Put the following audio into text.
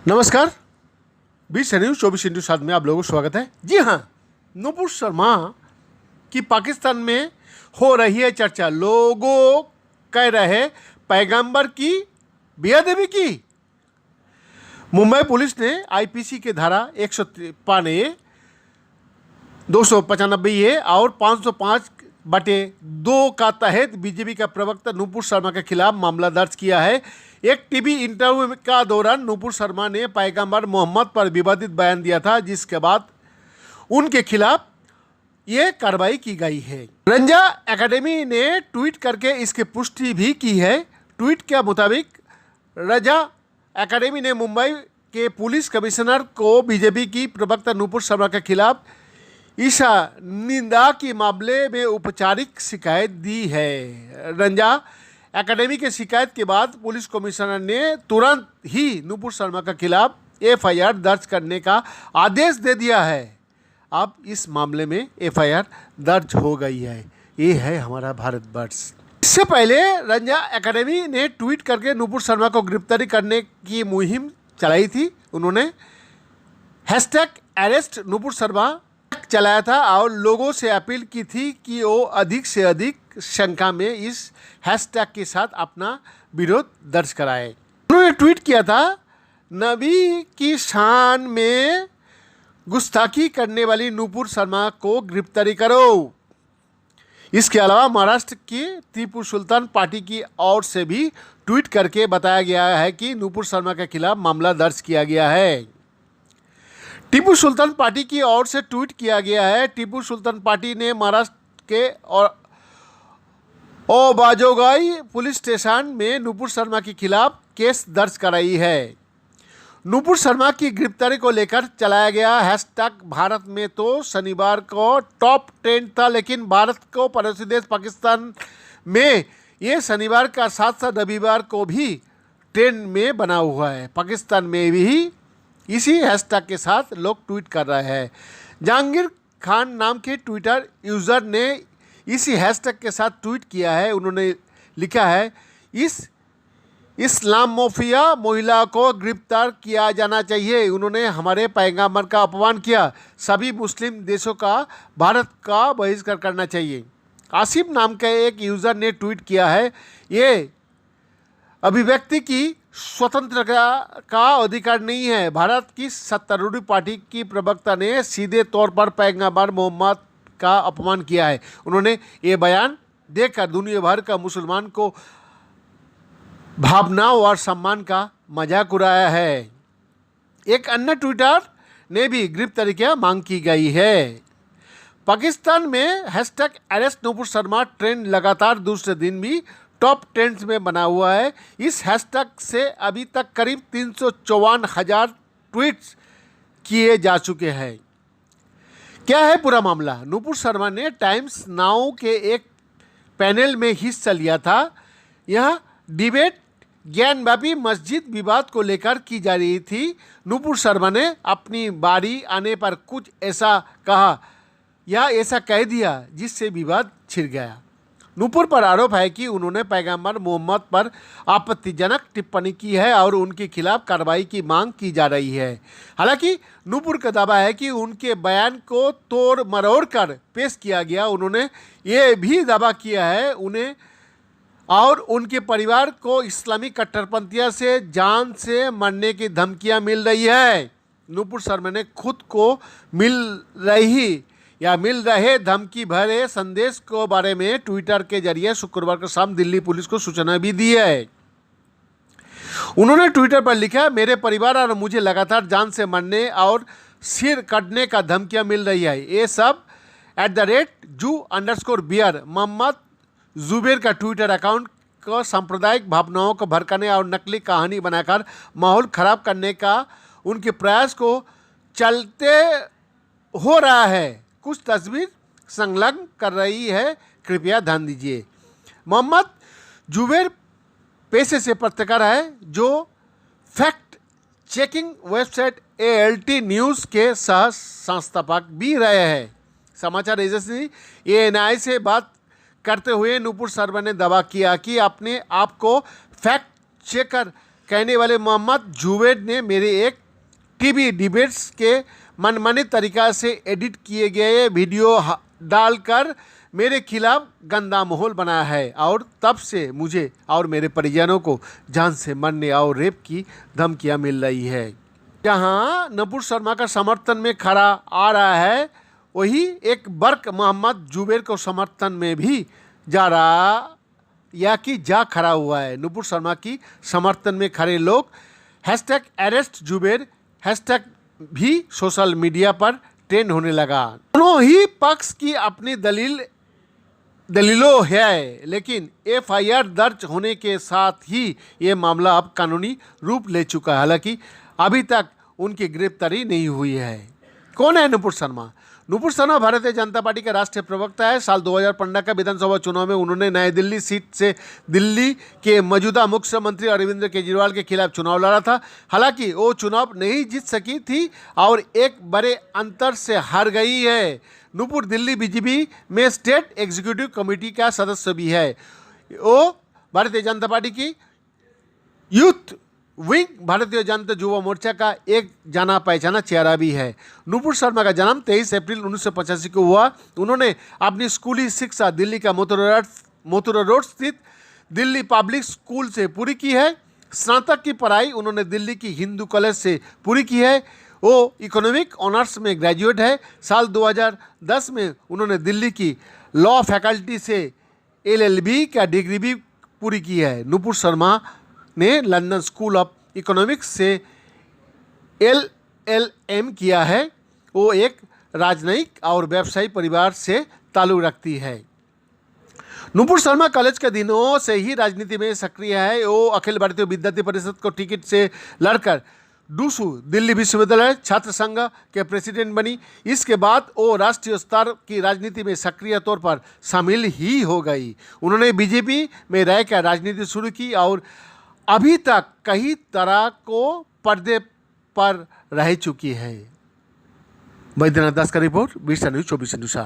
नमस्कार। 20 न्यूज़ 24/7 में आप लोगों को स्वागत है। जी हाँ, नुपुर शर्मा की पाकिस्तान में हो रही है चर्चा। लोगों कह रहे पैगंबर की बेअदबी की। मुंबई पुलिस ने आईपीसी के धारा 193 295 और 505/2 का तहत बीजेपी का प्रवक्ता नुपुर शर्मा के खिलाफ मामला दर्ज किया है। एक टीवी इंटरव्यू का दौरान नुपुर शर्मा ने पैगंबर मोहम्मद पर विवादित बयान दिया था, जिसके बाद उनके खिलाफ ये कार्रवाई की गई है। रंजा एकेडमी ने ट्वीट करके इसकी पुष्टि भी की है। ट्वीट के मुताबिक रंजा एकेडमी ने मुंबई के पुलिस कमिश्नर को बीजेपी की प्रवक्ता नुपुर शर्मा के खिलाफ ईशा निंदा के मामले में औपचारिक शिकायत दी है। रंजा एकेडमी के शिकायत के बाद पुलिस कमिश्नर ने तुरंत ही नुपुर शर्मा के खिलाफ एफआईआर दर्ज करने का आदेश दे दिया है। अब इस मामले में एफआईआर दर्ज हो गई है। ये है हमारा भारतवर्ष। इससे पहले रंजा एकेडमी ने ट्वीट करके नुपुर शर्मा को गिरफ्तारी करने की मुहिम चलाई थी। उन्होंने #अरेस्ट नुपुर शर्मा चलाया था और लोगों से अपील की थी कि वो अधिक से अधिक संख्या में इस हैशटैग के साथ अपना विरोध दर्ज कराए। उन्होंने ट्वीट किया था, नबी की शान में गुस्ताखी करने वाली नुपुर शर्मा को गिरफ्तारी करो। इसके अलावा महाराष्ट्र की टीपू सुल्तान पार्टी की ओर से भी ट्वीट करके बताया गया है कि नुपुर शर्मा के खिलाफ मामला दर्ज किया गया है। टीपू सुल्तान पार्टी की ओर से ट्वीट किया गया है। टीपू सुल्तान पार्टी ने महाराष्ट्र के और बाजोगाई पुलिस स्टेशन में नुपुर शर्मा के खिलाफ केस दर्ज कराई है। नुपुर शर्मा की गिरफ्तारी को लेकर चलाया गया हैशटैग भारत में तो शनिवार को टॉप ट्रेंड था, लेकिन भारत को पड़ोसी देश पाकिस्तान में ये शनिवार का साथ साथ रविवार को भी ट्रेंड में बना हुआ है। पाकिस्तान में भी इसी हैशटैग के साथ लोग ट्वीट कर रहे हैं। जहांगीर खान नाम के ट्विटर यूज़र ने इसी हैशटैग के साथ ट्वीट किया है। उन्होंने लिखा है, इस इस्लामोफिया महिला को गिरफ्तार किया जाना चाहिए। उन्होंने हमारे पैगंबर का अपमान किया। सभी मुस्लिम देशों का भारत का बहिष्कार करना चाहिए। आसिफ नाम के एक यूज़र ने ट्वीट किया है, ये अभिव्यक्ति की स्वतंत्रता का अधिकार नहीं है। भारत की सत्तारूढ़ पार्टी की प्रवक्ता ने सीधे तौर पर पैगंबर मोहम्मद का अपमान किया है। उन्होंने ये बयान देकर दुनिया भर का मुसलमान को भावनाओं और सम्मान का मजाक उड़ाया है। एक अन्य ट्विटर ने भी गिरफ्तारी की मांग की गई है। पाकिस्तान में #अरेस्ट नुपुर शर्मा ट्रेंड लगातार दूसरे दिन भी टॉप ट्रेंड्स में बना हुआ है। इस हैशटैग से अभी तक करीब 354,000 ट्वीट्स किए जा चुके हैं। क्या है पूरा मामला? नुपुर शर्मा ने टाइम्स नाउ के एक पैनल में हिस्सा लिया था। यह डिबेट ज्ञानव्यापी मस्जिद विवाद को लेकर की जा रही थी। नुपुर शर्मा ने अपनी बारी आने पर कुछ ऐसा कहा या ऐसा कह दिया जिससे विवाद छिड़ गया। नुपुर पर आरोप है कि उन्होंने पैगंबर मोहम्मद पर आपत्तिजनक टिप्पणी की है और उनके खिलाफ कार्रवाई की मांग की जा रही है। हालांकि नुपुर का दावा है कि उनके बयान को तोड़ मरोड़ कर पेश किया गया। उन्होंने ये भी दावा किया है उन्हें और उनके परिवार को इस्लामी कट्टरपंथियों से जान से मरने की धमकियां मिल रही है। नुपुर शर्मा ने खुद को मिल रहे धमकी भरे संदेश को बारे में ट्विटर के जरिए शुक्रवार को शाम दिल्ली पुलिस को सूचना भी दी है। उन्होंने ट्विटर पर लिखा, मेरे परिवार और मुझे लगातार जान से मरने और सिर कटने का धमकियां मिल रही है। ये सब @Jew_Bear मोहम्मद जुबैर का ट्विटर अकाउंट को सांप्रदायिक भावनाओं को भड़काने और नकली कहानी बनाकर माहौल खराब करने का उनके प्रयास को चलते हो रहा है। कुछ तस्वीर संलग्न कर रही है, कृपया ध्यान दीजिए। मोहम्मद जुबैर पेशे से पत्रकार है जो fact checking website ALT news के सह संस्थापक भी रहे हैं। समाचार एजेंसी ANI से बात करते हुए नुपुर शर्मा ने दावा किया कि अपने आप को फैक्ट चेकर कहने वाले मोहम्मद जुबैर ने मेरे एक टीवी डिबेट्स के मनमाने तरीका से एडिट किए गए वीडियो डालकर मेरे खिलाफ गंदा माहौल बनाया है और तब से मुझे और मेरे परिजनों को जान से मारने और रेप की धमकियां मिल रही है। जहां नुपुर शर्मा का समर्थन में खड़ा आ रहा है, वही एक वर्ग मोहम्मद जुबैर को समर्थन में भी जा रहा या कि जा खड़ा हुआ है। नुपुर शर्मा की समर्थन में खड़े लोग #अरेस्ट जुबैर हैशटैग भी सोशल मीडिया पर ट्रेंड होने लगा। दोनों ही पक्ष की अपनी दलीलों है, लेकिन FIR दर्ज होने के साथ ही ये मामला अब कानूनी रूप ले चुका है। हालांकि अभी तक उनकी गिरफ्तारी नहीं हुई है। कौन है नुपुर शर्मा? नुपुर शर्मा भारतीय जनता पार्टी के राष्ट्रीय प्रवक्ता है। साल 2015 का विधानसभा चुनाव में उन्होंने नई दिल्ली सीट से दिल्ली के मौजूदा मुख्यमंत्री अरविंद केजरीवाल के खिलाफ चुनाव लड़ा था। हालांकि वो चुनाव नहीं जीत सकी थी और एक बड़े अंतर से हार गई है। नुपुर दिल्ली BJP में स्टेट एग्जीक्यूटिव कमेटी का सदस्य भी है। वो भारतीय जनता पार्टी की यूथ विंग भारतीय जनता युवा मोर्चा का एक जाना पहचाना चेहरा भी है। नुपुर शर्मा का जन्म 23 अप्रैल 1985 को हुआ। उन्होंने अपनी स्कूली शिक्षा दिल्ली का मथुरा रोड स्थित दिल्ली पब्लिक स्कूल से पूरी की है। स्नातक की पढ़ाई उन्होंने दिल्ली की हिंदू कॉलेज से पूरी की है। वो इकोनॉमिक ऑनर्स में ग्रेजुएट है। साल 2010 में उन्होंने दिल्ली की लॉ फैकल्टी से LLB का डिग्री भी पूरी की है। नुपुर शर्मा ने लंदन स्कूल ऑफ इकोनॉमिक्स से LLM किया है। वो एक राजनयिक और व्यवसायी परिवार से ताल्लुक़ रखती है। नुपुर शर्मा कॉलेज के दिनों से ही राजनीति में सक्रिय है। वो अखिल भारतीय विद्यार्थी परिषद को टिकट से लड़कर डूसू दिल्ली विश्वविद्यालय छात्र संघ के प्रेसिडेंट बनी। इसके बाद वो राष्ट्रीय स्तर की राजनीति में सक्रिय तौर पर शामिल ही हो गई। उन्होंने BJP में रहकर राजनीति शुरू की और अभी तक कई तरह को पर्दे पर रह चुकी है। बैद्यनाथ दास का रिपोर्ट, 20 न्यूज़ 24 न्यूज़।